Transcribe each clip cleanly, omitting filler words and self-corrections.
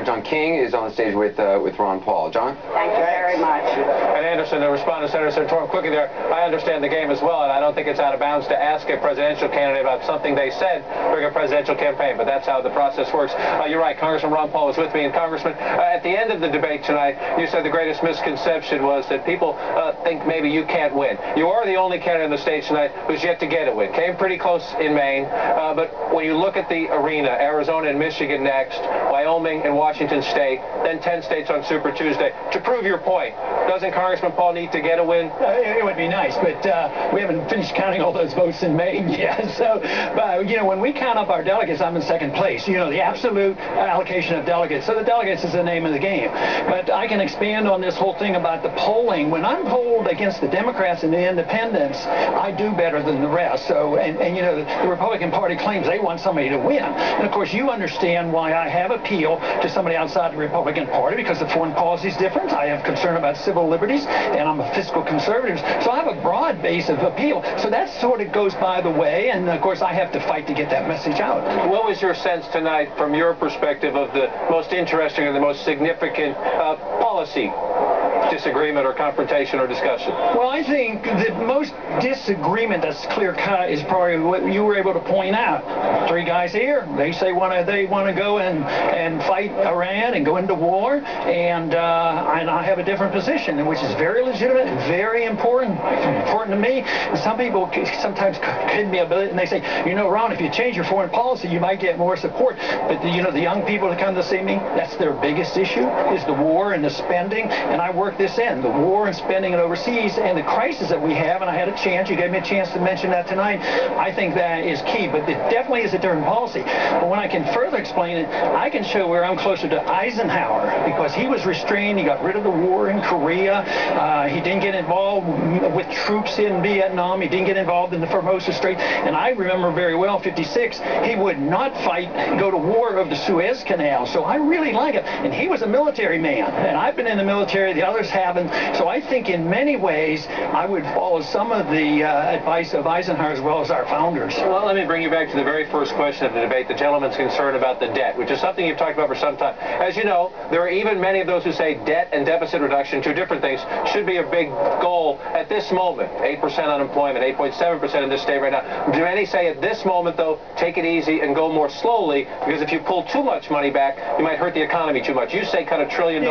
John King is on the stage with Ron Paul. John? Thank you very much. And Anderson, to respond to Senator Santorum quickly there, I understand the game as well, and I don't think it's out of bounds to ask a presidential candidate about something they said during a presidential campaign, but that's how the process works. You're right, Congressman Ron Paul was with me, and Congressman, at the end of the debate tonight, you said the greatest misconception was that people think maybe you can't win. You are the only candidate in the state tonight who's yet to get a win. Came pretty close in Maine, but when you look at the arena, Arizona and Michigan next, Wyoming and Washington State, then 10 states on Super Tuesday. To prove your point, doesn't Congressman Paul need to get a win? It would be nice, but we haven't finished counting all those votes in Maine yet. So, you know, when we count up our delegates, I'm in second place. You know, the absolute allocation of delegates. So the delegates is the name of the game. But I can expand on this whole thing about the polling. When I'm polled against the Democrats and the independents, I do better than the rest. So, and you know, the Republican Party claims they want somebody to win. And of course, you understand why I have appeal to somebody outside the Republican Party, because the foreign policy is different. I have concern about civil liberties, and I'm a fiscal conservative. So I have a broad base of appeal. So that sort of goes by the way, and of course, I have to fight to get that message out. What was your sense tonight, from your perspective, of the most interesting and the most significant policy disagreement or confrontation or discussion? Well, I think the most disagreement that's clear-cut is probably what you were able to point out. Three guys here, they say they want to go and fight Iran and go into war, and I have a different position, which is very legitimate and very important to me. And some people sometimes kid me a bit, and they say, you know, Ron, if you change your foreign policy, you might get more support. But you know, the young people that come to see me, that's their biggest issue, is the war and the spending, and I work this in, the war and spending and overseas and the crisis that we have, and I had a chance, you gave me a chance to mention that tonight. I think that is key, but it definitely is a different policy. But when I can further explain it, I can show where I'm closer to Eisenhower, because he was restrained, he got rid of the war in Korea, he didn't get involved with troops in Vietnam, he didn't get involved in the Formosa Strait, and I remember very well, 56, he would not go to war over the Suez Canal, so I really like it. And he was a military man, and I've been in the military, the others haven't, so I think in many ways I would follow some of the advice of Eisenhower as well as our founders. Well, let me bring you back to the very first question of the debate, the gentleman's concern about the debt, which is something you've talked about for some time. As you know, there are even many of those who say debt and deficit reduction, two different things, should be a big goal at this moment. 8% unemployment, 8.7% in this state right now. Many say at this moment, though, take it easy and go more slowly, because if you pull too much money back, you might hurt the economy too much. You say cut $1 trillion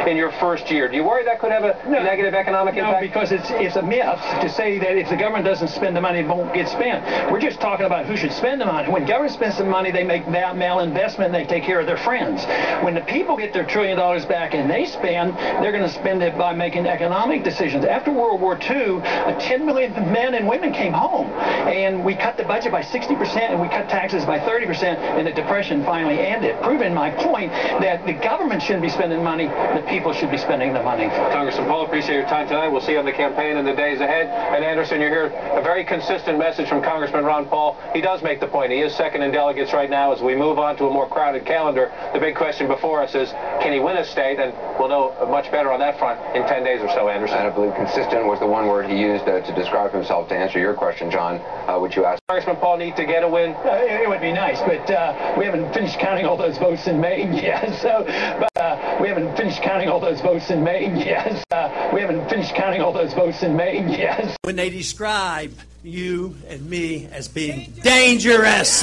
in your first year. Do you worry that could have a negative economic impact? No, because it's a myth to say that if the government doesn't spend the money, it won't get spent. We're just talking about who should spend the money. When government spends the money, they make malinvestment and they take care of their friends. When the people get their $1 trillion back and they spend, they're going to spend it by making economic decisions. After World War II, 10 million men and women came home, and we cut the budget by 60% and we cut taxes by 30%, and the Depression finally ended, proving my point that the government shouldn't be spending money, the people should be spending the money. Congressman Paul, appreciate your time tonight. We'll see you on the campaign in the days ahead. And Anderson, you hear a very consistent message from Congressman Ron Paul. He does make the point. He is second in delegates right now. As we move on to a more crowded calendar, the big question before us is, can he win a state? And we'll know much better on that front in 10 days or so, Anderson. And I believe consistent was the one word he used to describe himself. To answer your question, John, which you asked. Congressman Paul need to get a win? It would be nice, but we haven't finished counting all those votes in Maine yet. So, we haven't finished counting all those votes in Maine yet. We haven't finished counting all those votes in Maine yet. When they describe you and me as being dangerous.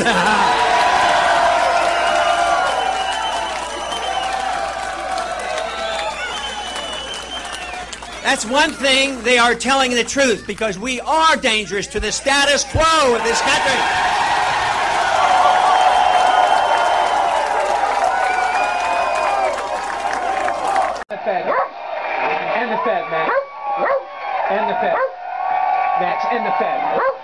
That's one thing, they are telling the truth, because we are dangerous to the status quo of this country. The Fed. And the Fed, Max. And the Fed. Max, and the Fed.